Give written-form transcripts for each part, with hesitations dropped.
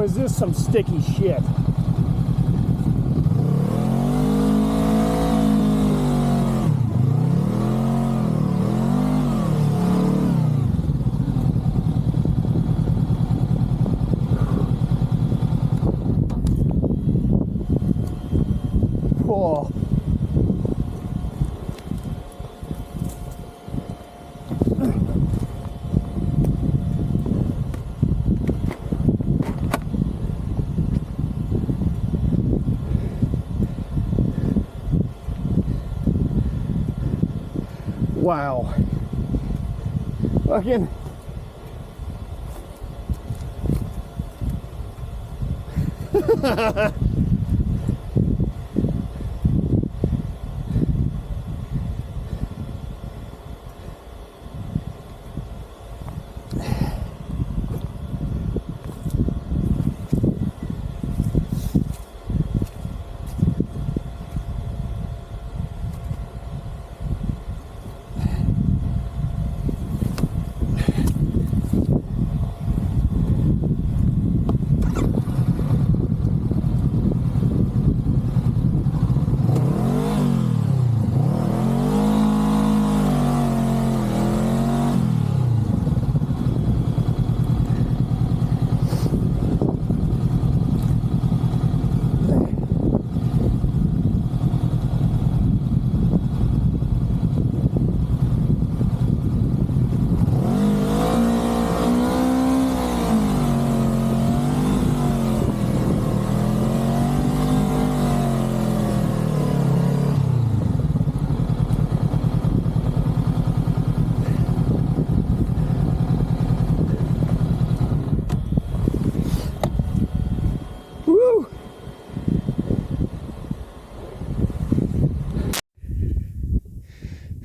is this some sticky shit? Oh. Wow. Fucking.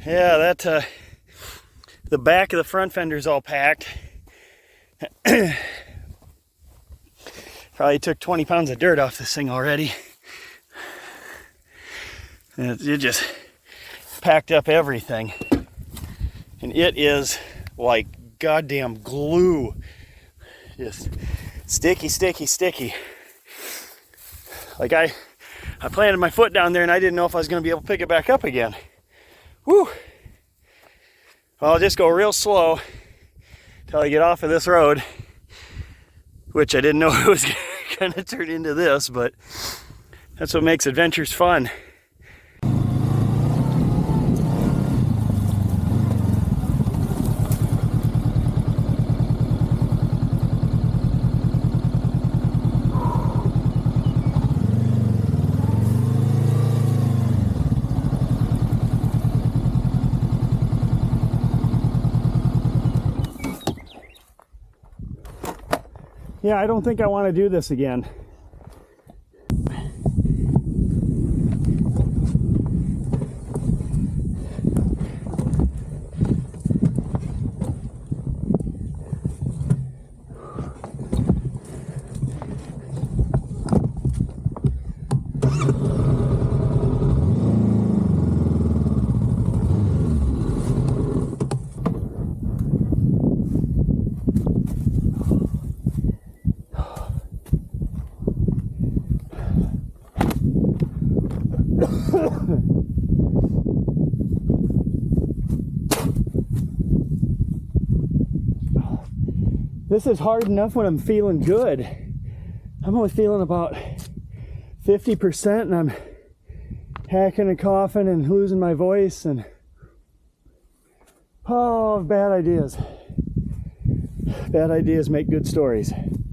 Yeah, that the back of the front fender's all packed. Probably took 20 pounds of dirt off this thing already. And it just packed up everything. And it is like goddamn glue. Just sticky, sticky, sticky. Like I planted my foot down there and I didn't know if I was going to be able to pick it back up again. Whew. Well, I'll just go real slow till I get off of this road, which I didn't know it was going to turn into this, but that's what makes adventures fun. Yeah, I don't think I want to do this again. This is hard enough when I'm feeling good. I'm only feeling about 50% and I'm hacking and coughing and losing my voice and bad ideas. Bad ideas make good stories.